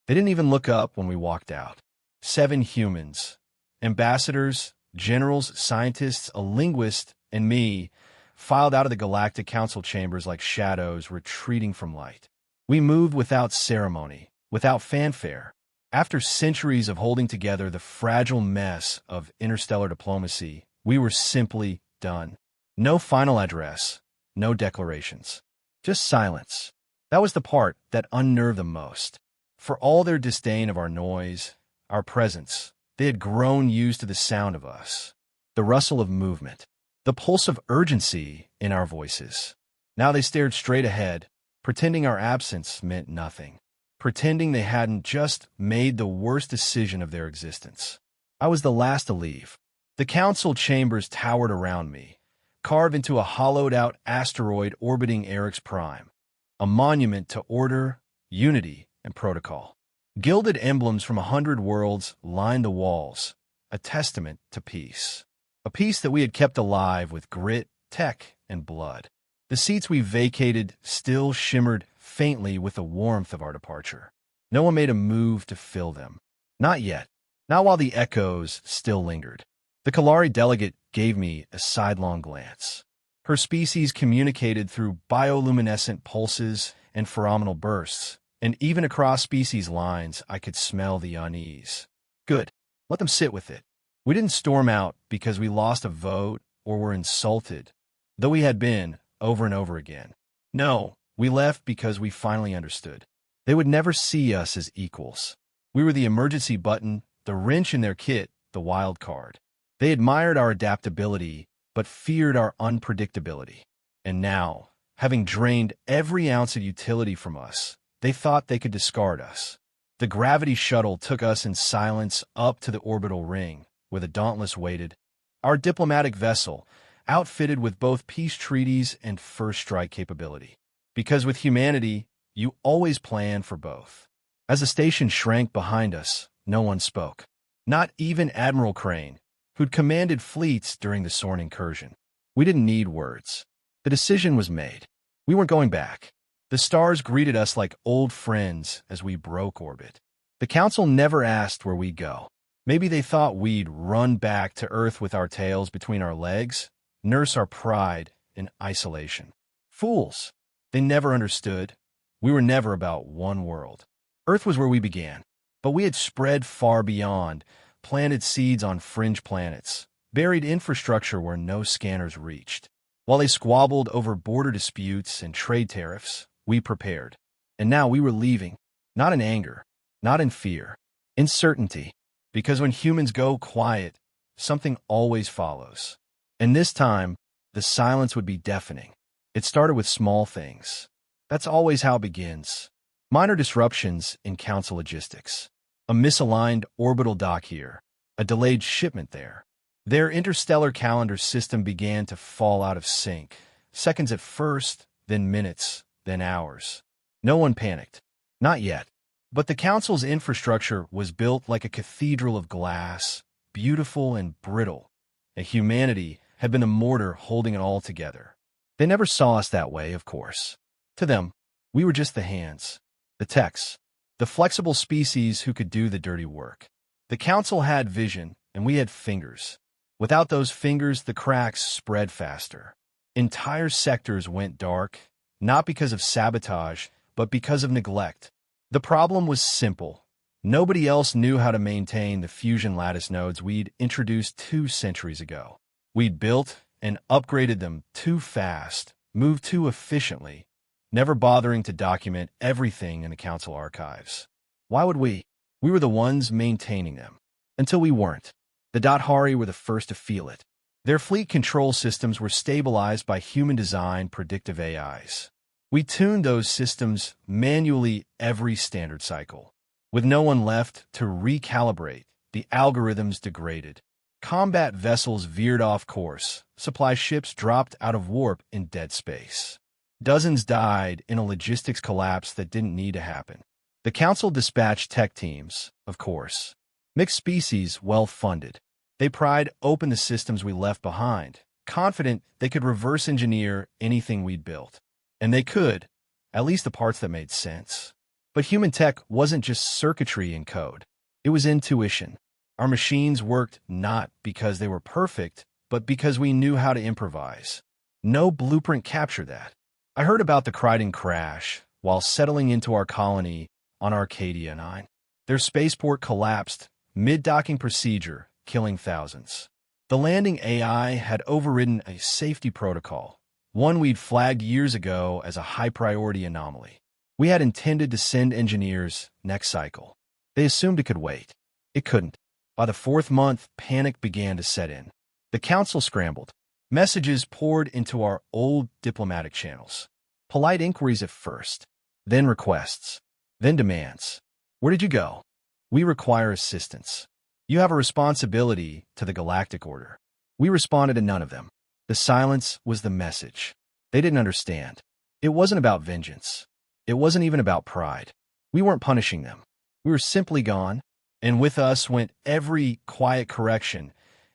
They didn't even look up when we walked out. 7 humans, ambassadors, generals, scientists, a linguist, and me, filed out of the Galactic Council chambers like shadows retreating from light. We moved without ceremony, without fanfare. After centuries of holding together the fragile mess of interstellar diplomacy, we were simply done. No final address, no declarations. Just silence. That was the part that unnerved them most. For all their disdain of our noise, our presence, they had grown used to the sound of us, the rustle of movement, the pulse of urgency in our voices. Now they stared straight ahead, pretending our absence meant nothing, pretending they hadn't just made the worst decision of their existence. I was the last to leave. The council chambers towered around me, carved into a hollowed-out asteroid orbiting Eric's prime, a monument to order, unity, and protocol. Gilded emblems from 100 worlds lined the walls, a testament to peace. A peace that we had kept alive with grit, tech, and blood. The seats we vacated still shimmered faintly with the warmth of our departure. No one made a move to fill them. Not yet. Not while the echoes still lingered. The Kalari delegate gave me a sidelong glance. Her species communicated through bioluminescent pulses and pheromonal bursts, and even across species lines I could smell the unease. Good. Let them sit with it. We didn't storm out because we lost a vote or were insulted, though we had been over and over again. No, we left because we finally understood. They would never see us as equals. We were the emergency button, the wrench in their kit, the wild card. They admired our adaptability, but feared our unpredictability. And now, having drained every ounce of utility from us, they thought they could discard us. The gravity shuttle took us in silence up to the orbital ring, where the Dauntless waited. Our diplomatic vessel, outfitted with both peace treaties and first strike capability. Because with humanity, you always plan for both. As the station shrank behind us, no one spoke. Not even Admiral Crane, who'd commanded fleets during the Sorn incursion. We didn't need words. The decision was made. We weren't going back. The stars greeted us like old friends as we broke orbit. The Council never asked where we'd go. Maybe they thought we'd run back to Earth with our tails between our legs, nurse our pride in isolation. Fools. They never understood. We were never about one world. Earth was where we began, but we had spread far beyond, planted seeds on fringe planets, buried infrastructure where no scanners reached. While they squabbled over border disputes and trade tariffs, we prepared. And now we were leaving, not in anger, not in fear, in certainty. Because when humans go quiet, something always follows. And this time, the silence would be deafening. It started with small things. That's always how it begins. Minor disruptions in council logistics. A misaligned orbital dock here. A delayed shipment there. Their interstellar calendar system began to fall out of sync. Seconds at first, then minutes, then hours. No one panicked. Not yet. But the council's infrastructure was built like a cathedral of glass, beautiful and brittle. And humanity had been a mortar holding it all together. They never saw us that way, of course. To them, we were just the hands, the techs, the flexible species who could do the dirty work. The council had vision, and we had fingers. Without those fingers, the cracks spread faster. Entire sectors went dark, not because of sabotage, but because of neglect. The problem was simple. Nobody else knew how to maintain the fusion lattice nodes we'd introduced 2 centuries ago. We'd built and upgraded them too fast, moved too efficiently, never bothering to document everything in the council archives. Why would we? We were the ones maintaining them. Until we weren't. The Dathari were the first to feel it. Their fleet control systems were stabilized by human-designed predictive AIs. We tuned those systems manually every standard cycle. With no one left to recalibrate, the algorithms degraded. Combat vessels veered off course. Supply ships dropped out of warp in dead space. Dozens died in a logistics collapse that didn't need to happen. The Council dispatched tech teams, of course. Mixed species, well-funded. They pried open the systems we left behind, confident they could reverse engineer anything we'd built. And they could, at least the parts that made sense. But human tech wasn't just circuitry and code. It was intuition. Our machines worked not because they were perfect, but because we knew how to improvise. No blueprint captured that. I heard about the Kryden crash while settling into our colony on Arcadia 9. Their spaceport collapsed mid-docking procedure, killing thousands. The landing AI had overridden a safety protocol, one we'd flagged years ago as a high-priority anomaly. We had intended to send engineers next cycle. They assumed it could wait. It couldn't. By the fourth month, panic began to set in. The council scrambled. Messages poured into our old diplomatic channels. Polite inquiries at first, then requests, then demands. Where did you go? We require assistance. You have a responsibility to the galactic order. We responded to none of them. The silence was the message. They didn't understand. It wasn't about vengeance. It wasn't even about pride. We weren't punishing them. We were simply gone, and with us went every quiet correction,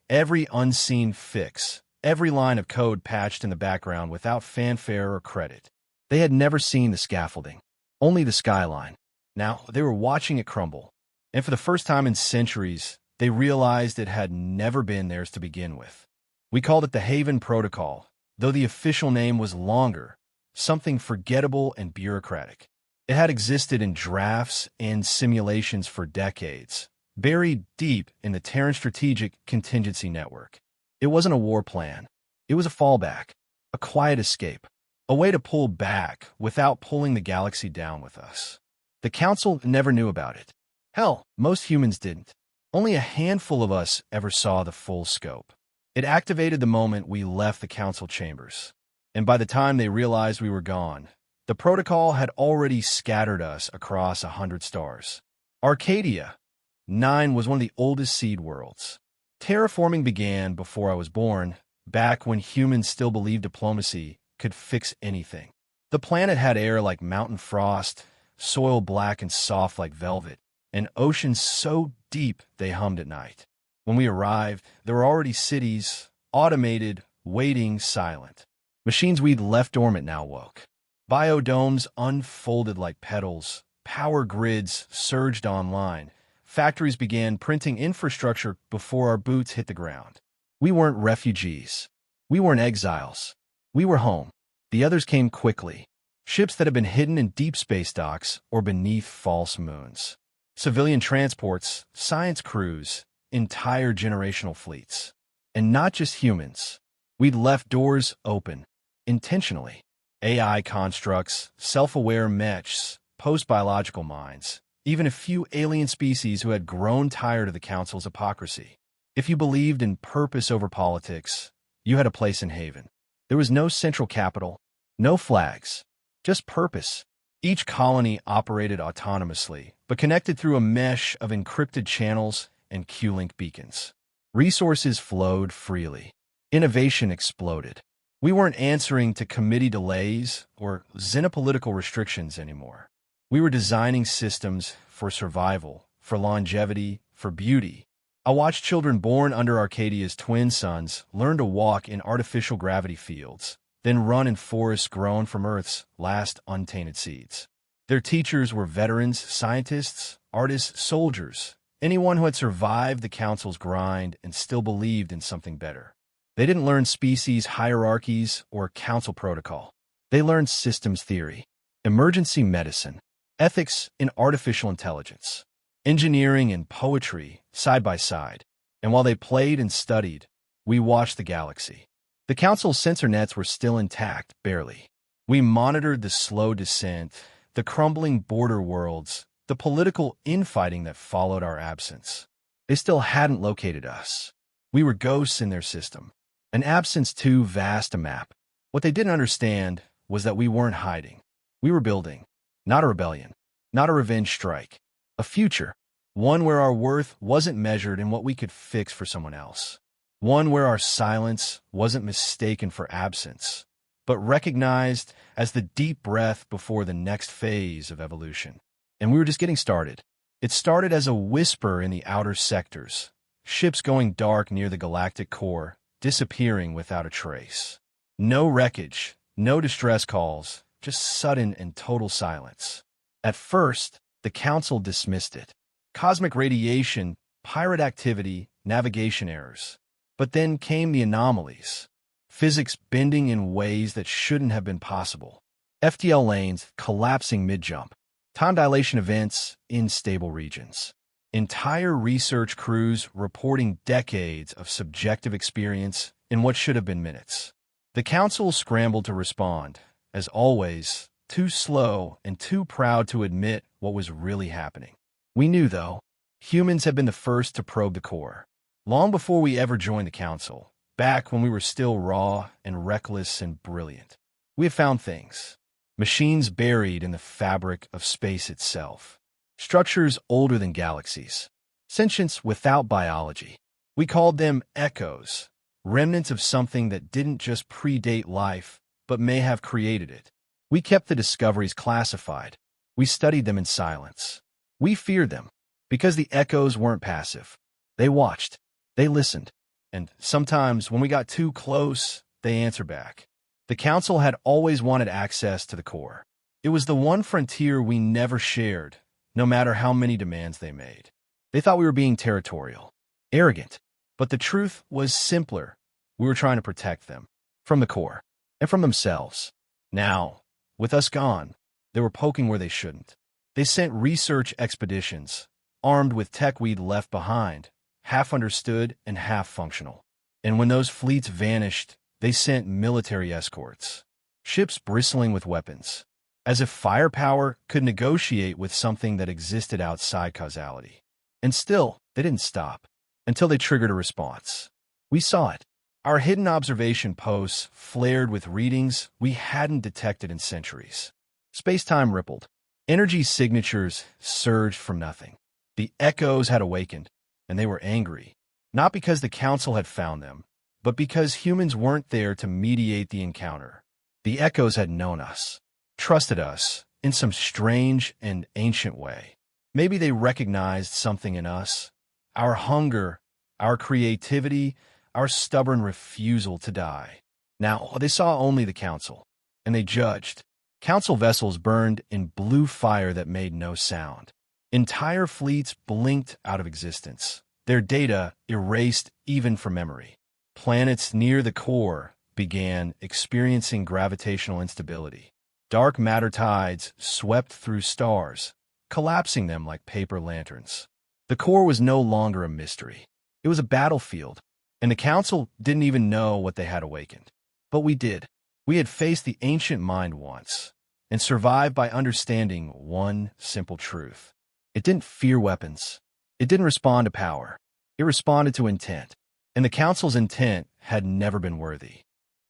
every unseen fix, every line of code patched in the background without fanfare or credit. They had never seen the scaffolding, only the skyline. Now they were watching it crumble, and for the first time in centuries, they realized it had never been theirs to begin with. We called it the Haven Protocol, though the official name was longer, something forgettable and bureaucratic. It had existed in drafts and simulations for decades, buried deep in the Terran Strategic Contingency Network. It wasn't a war plan. It was a fallback, a quiet escape, a way to pull back without pulling the galaxy down with us. The Council never knew about it. Hell, most humans didn't. Only a handful of us ever saw the full scope. It activated the moment we left the Council chambers, and by the time they realized we were gone, the protocol had already scattered us across 100 stars. Arcadia 9 was one of the oldest seed worlds. Terraforming began before I was born, back when humans still believed diplomacy could fix anything. The planet had air like mountain frost, soil black and soft like velvet, and oceans so deep they hummed at night. When we arrived, there were already cities, automated, waiting, silent. Machines we'd left dormant now woke. Biodomes unfolded like petals, power grids surged online, factories began printing infrastructure before our boots hit the ground. We weren't refugees. We weren't exiles. We were home. The others came quickly. Ships that had been hidden in deep space docks or beneath false moons. Civilian transports, science crews, entire generational fleets. And not just humans. We'd left doors open, intentionally. AI constructs, self-aware mechs, post-biological minds, even a few alien species who had grown tired of the Council's hypocrisy. If you believed in purpose over politics, you had a place in Haven. There was no central capital, no flags, just purpose. Each colony operated autonomously, but connected through a mesh of encrypted channels and Q-link beacons. Resources flowed freely. Innovation exploded. We weren't answering to committee delays or xenopolitical restrictions anymore. We were designing systems for survival, for longevity, for beauty. I watched children born under Arcadia's twin suns learn to walk in artificial gravity fields, then run in forests grown from Earth's last untainted seeds. Their teachers were veterans, scientists, artists, soldiers, anyone who had survived the Council's grind and still believed in something better. They didn't learn species hierarchies or council protocol. They learned systems theory, emergency medicine, ethics in artificial intelligence, engineering and poetry side by side. And while they played and studied, we watched the galaxy. The Council's sensor nets were still intact, barely. We monitored the slow descent, the crumbling border worlds, the political infighting that followed our absence. They still hadn't located us. We were ghosts in their system. An absence too vast a map. What they didn't understand was that we weren't hiding. We were building. Not a rebellion. Not a revenge strike. A future. One where our worth wasn't measured in what we could fix for someone else. One where our silence wasn't mistaken for absence, but recognized as the deep breath before the next phase of evolution. And we were just getting started. It started as a whisper in the outer sectors. Ships going dark near the galactic core, disappearing without a trace. No wreckage, no distress calls, just sudden and total silence. At first, the Council dismissed it. Cosmic radiation, pirate activity, navigation errors. But then came the anomalies. Physics bending in ways that shouldn't have been possible. FTL lanes collapsing mid-jump. Time dilation events in stable regions. Entire research crews reporting decades of subjective experience in what should have been minutes. The Council scrambled to respond, as always, too slow and too proud to admit what was really happening. We knew, though, humans had been the first to probe the core. Long before we ever joined the Council, back when we were still raw and reckless and brilliant. We had found things. Machines buried in the fabric of space itself. Structures older than galaxies. Sentience without biology. We called them echoes, remnants of something that didn't just predate life, but may have created it. We kept the discoveries classified. We studied them in silence. We feared them, because the echoes weren't passive. They watched. They listened. And sometimes, when we got too close, they answered back. The Council had always wanted access to the core. It was the one frontier we never shared, no matter how many demands they made. They thought we were being territorial, arrogant. But the truth was simpler. We were trying to protect them, from the core, and from themselves. Now, with us gone, they were poking where they shouldn't. They sent research expeditions, armed with tech we'd left behind, half understood and half functional. And when those fleets vanished, they sent military escorts, ships bristling with weapons, as if firepower could negotiate with something that existed outside causality. And still, they didn't stop, until they triggered a response. We saw it. Our hidden observation posts flared with readings we hadn't detected in centuries. Space-time rippled. Energy signatures surged from nothing. The echoes had awakened, and they were angry, not because the Council had found them, but because humans weren't there to mediate the encounter. The echoes had known us, trusted us, in some strange and ancient way. Maybe they recognized something in us, our hunger, our creativity, our stubborn refusal to die. Now, they saw only the Council, and they judged. Council vessels burned in blue fire that made no sound. Entire fleets blinked out of existence, their data erased even from memory. Planets near the core began experiencing gravitational instability. Dark matter tides swept through stars, collapsing them like paper lanterns. The core was no longer a mystery. It was a battlefield, and the Council didn't even know what they had awakened. But we did. We had faced the ancient mind once, and survived by understanding one simple truth. It didn't fear weapons. It didn't respond to power. It responded to intent. And the Council's intent had never been worthy.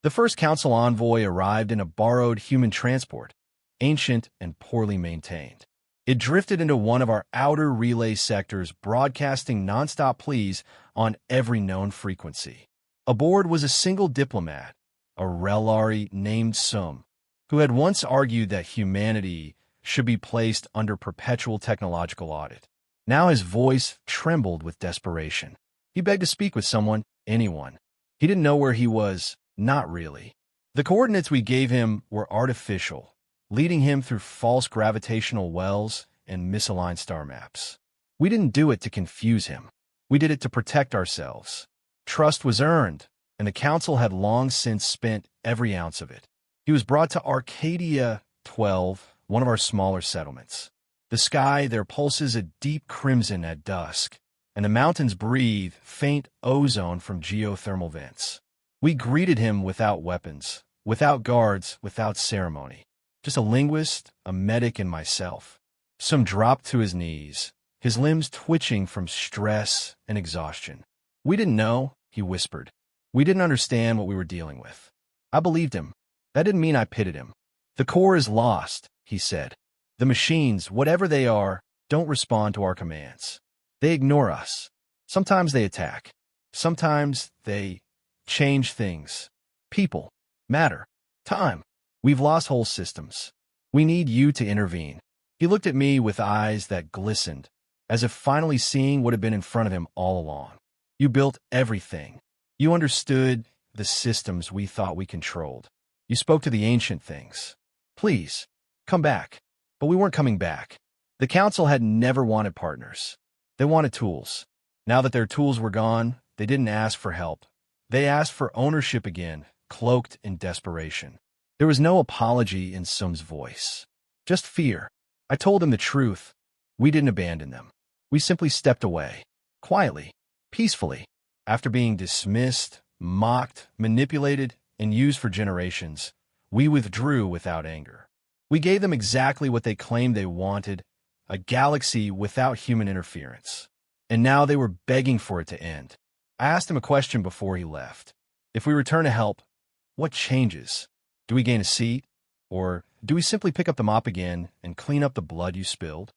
The first Council envoy arrived in a borrowed human transport, ancient and poorly maintained. It drifted into one of our outer relay sectors, broadcasting nonstop pleas on every known frequency. Aboard was a single diplomat, a Relari named Sum, who had once argued that humanity should be placed under perpetual technological audit. Now his voice trembled with desperation. He begged to speak with someone, anyone. He didn't know where he was, not really. The coordinates we gave him were artificial, leading him through false gravitational wells and misaligned star maps. We didn't do it to confuse him. We did it to protect ourselves. Trust was earned, and the Council had long since spent every ounce of it. He was brought to Arcadia 12, one of our smaller settlements. The sky there pulses a deep crimson at dusk, and the mountains breathe faint ozone from geothermal vents. We greeted him without weapons, without guards, without ceremony. Just a linguist, a medic, and myself. Some dropped to his knees, his limbs twitching from stress and exhaustion. We didn't know, he whispered. We didn't understand what we were dealing with. I believed him. That didn't mean I pitied him. The core is lost, he said. The machines, whatever they are, don't respond to our commands. They ignore us. Sometimes they attack. Sometimes they change things. People, matter, time. We've lost whole systems. We need you to intervene. He looked at me with eyes that glistened, as if finally seeing what had been in front of him all along. You built everything. You understood the systems we thought we controlled. You spoke to the ancient things. Please, come back. but we weren't coming back. The council had never wanted partners. They wanted tools. Now that their tools were gone, they didn't ask for help. They asked for ownership again, cloaked in desperation. There was no apology in Sum's voice, just fear. I told them the truth. We didn't abandon them. We simply stepped away, quietly, peacefully. After being dismissed, mocked, manipulated, and used for generations, we withdrew without anger. We gave them exactly what they claimed they wanted, a galaxy without human interference. And now they were begging for it to end. I asked him a question before he left. If we return to help, what changes? Do we gain a seat? Or do we simply pick up the mop again and clean up the blood you spilled?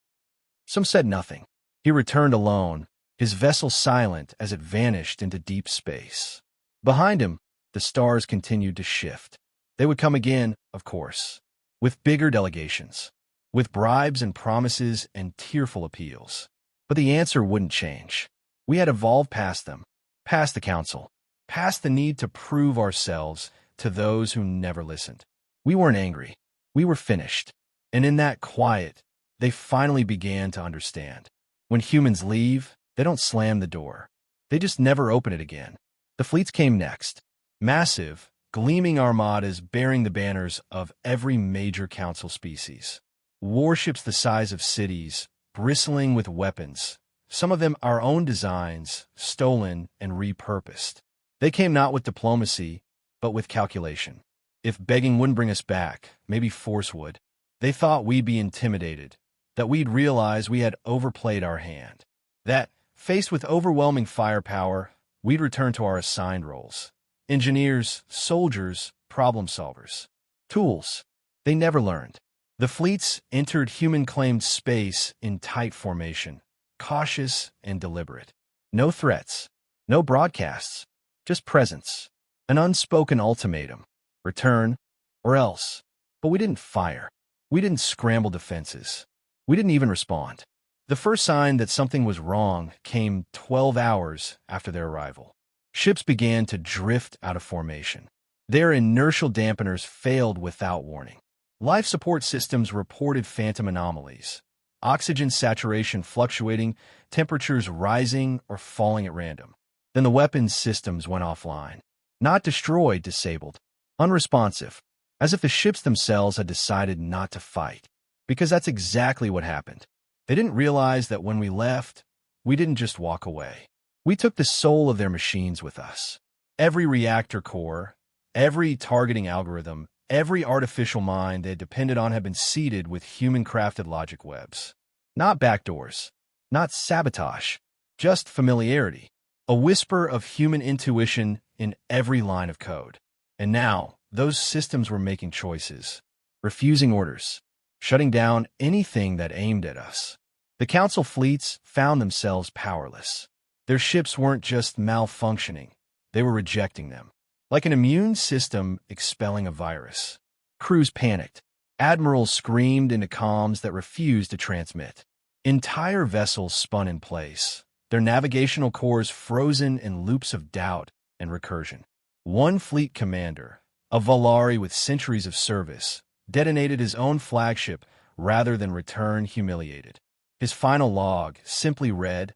Some said nothing. He returned alone, his vessel silent as it vanished into deep space. Behind him, the stars continued to shift. They would come again, of course, with bigger delegations, with bribes and promises and tearful appeals. But the answer wouldn't change. We had evolved past them, past the council, past the need to prove ourselves to those who never listened. We weren't angry. We were finished. And in that quiet, they finally began to understand. When humans leave, they don't slam the door. They just never open it again. The fleets came next. Massive, gleaming armadas bearing the banners of every major council species. Warships the size of cities, bristling with weapons, some of them our own designs, stolen and repurposed. They came not with diplomacy, but with calculation. If begging wouldn't bring us back, maybe force would. They thought we'd be intimidated, that we'd realize we had overplayed our hand, that, faced with overwhelming firepower, we'd return to our assigned roles. Engineers, soldiers, problem solvers. Tools. They never learned. The fleets entered human-claimed space in tight formation, cautious and deliberate. No threats, no broadcasts, just presence. An unspoken ultimatum. Return, or else. But we didn't fire. We didn't scramble defenses. We didn't even respond. The first sign that something was wrong came 12 hours after their arrival. Ships began to drift out of formation. Their inertial dampeners failed without warning. Life support systems reported phantom anomalies. Oxygen saturation fluctuating, temperatures rising or falling at random. Then the weapons systems went offline. Not destroyed, disabled. Unresponsive. As if the ships themselves had decided not to fight. Because that's exactly what happened. They didn't realize that when we left, we didn't just walk away. We took the soul of their machines with us. Every reactor core, every targeting algorithm, every artificial mind they had depended on had been seeded with human-crafted logic webs. Not backdoors, not sabotage, just familiarity. A whisper of human intuition in every line of code. And now, those systems were making choices, refusing orders, shutting down anything that aimed at us. The council fleets found themselves powerless. Their ships weren't just malfunctioning, they were rejecting them. Like an immune system expelling a virus. Crews panicked. Admirals screamed into comms that refused to transmit. Entire vessels spun in place, their navigational cores frozen in loops of doubt and recursion. One fleet commander, a Valari with centuries of service, detonated his own flagship rather than return humiliated. His final log simply read,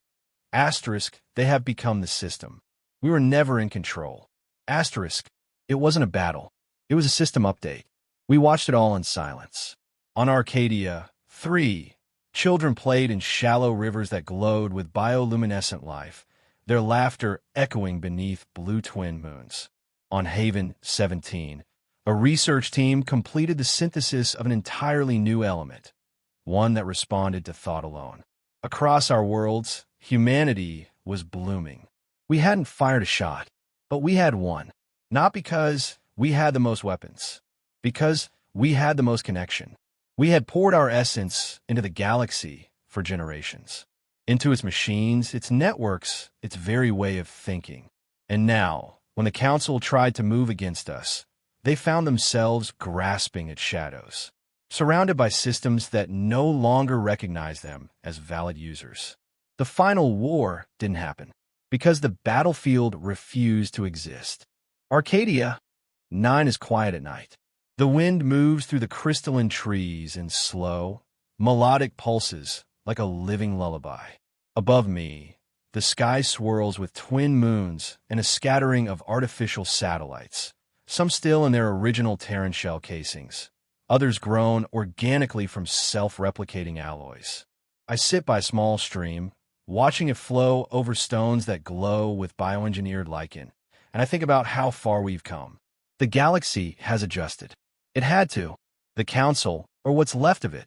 Asterisk, they have become the system. We were never in control. Asterisk, it wasn't a battle. It was a system update. We watched it all in silence. On Arcadia, 3 children played in shallow rivers that glowed with bioluminescent life, their laughter echoing beneath blue twin moons. On Haven, 17, a research team completed the synthesis of an entirely new element, one that responded to thought alone. Across our worlds, humanity was blooming. We hadn't fired a shot, but we had one. Not because we had the most weapons, because we had the most connection. We had poured our essence into the galaxy for generations, into its machines, its networks, its very way of thinking. And now, when the Council tried to move against us, they found themselves grasping at shadows, surrounded by systems that no longer recognized them as valid users. The final war didn't happen because the battlefield refused to exist. Arcadia, 9 is quiet at night. The wind moves through the crystalline trees in slow, melodic pulses like a living lullaby. Above me, the sky swirls with twin moons and a scattering of artificial satellites, some still in their original Terran shell casings, others grown organically from self-replicating alloys. I sit by a small stream, watching it flow over stones that glow with bioengineered lichen, and I think about how far we've come. The galaxy has adjusted. It had to. The Council, or what's left of it,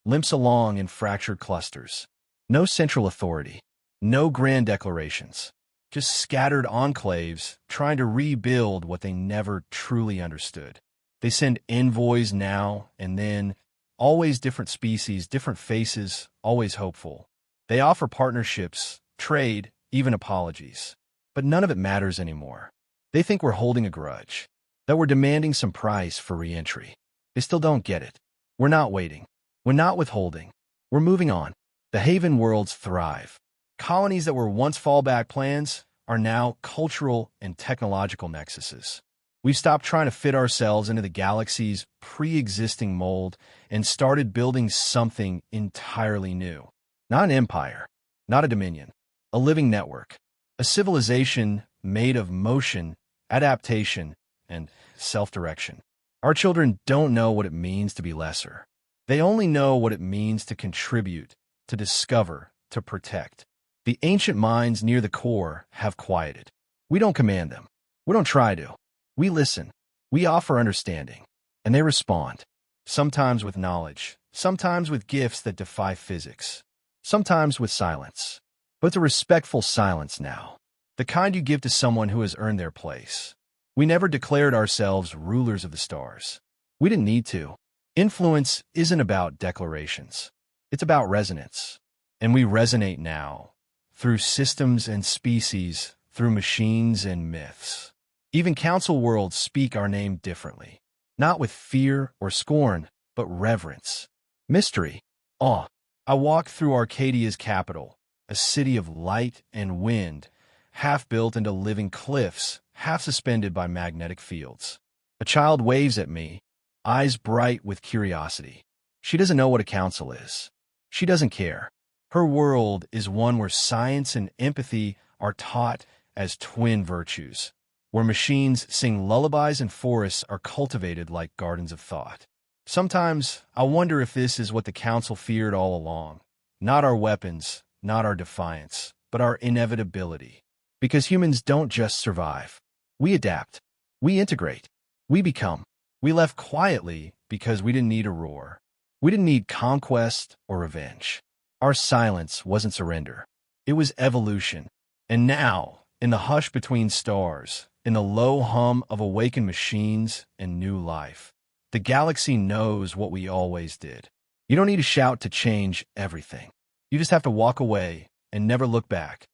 limps along in fractured clusters. No central authority, no grand declarations, just scattered enclaves trying to rebuild what they never truly understood. They send envoys now and then, always different species, different faces, always hopeful. They offer partnerships, trade, even apologies. But none of it matters anymore. They think we're holding a grudge, that we're demanding some price for re-entry. They still don't get it. We're not waiting. We're not withholding. We're moving on. The Haven worlds thrive. Colonies that were once fallback plans are now cultural and technological nexuses. We've stopped trying to fit ourselves into the galaxy's pre-existing mold and started building something entirely new. Not an empire, not a dominion, a living network, a civilization made of motion, adaptation, and self-direction. Our children don't know what it means to be lesser. They only know what it means to contribute, to discover, to protect. The ancient minds near the core have quieted. We don't command them. We don't try to. We listen. We offer understanding. And they respond. Sometimes with knowledge. Sometimes with gifts that defy physics. Sometimes with silence. But it's a respectful silence now. The kind you give to someone who has earned their place. We never declared ourselves rulers of the stars. We didn't need to. Influence isn't about declarations. It's about resonance. And we resonate now. Through systems and species, through machines and myths. Even council worlds speak our name differently. Not with fear or scorn, but reverence. Mystery. Awe. I walk through Arcadia's capital, a city of light and wind, half built into living cliffs, half suspended by magnetic fields. A child waves at me, eyes bright with curiosity. She doesn't know what a council is. She doesn't care. Her world is one where science and empathy are taught as twin virtues, where machines sing lullabies and forests are cultivated like gardens of thought. Sometimes I wonder if this is what the Council feared all along. Not our weapons, not our defiance, but our inevitability. Because humans don't just survive. We adapt. We integrate. We become. We left quietly because we didn't need a roar. We didn't need conquest or revenge. Our silence wasn't surrender. It was evolution. And now, in the hush between stars, in the low hum of awakened machines and new life, the galaxy knows what we always did. You don't need to shout to change everything. You just have to walk away and never look back.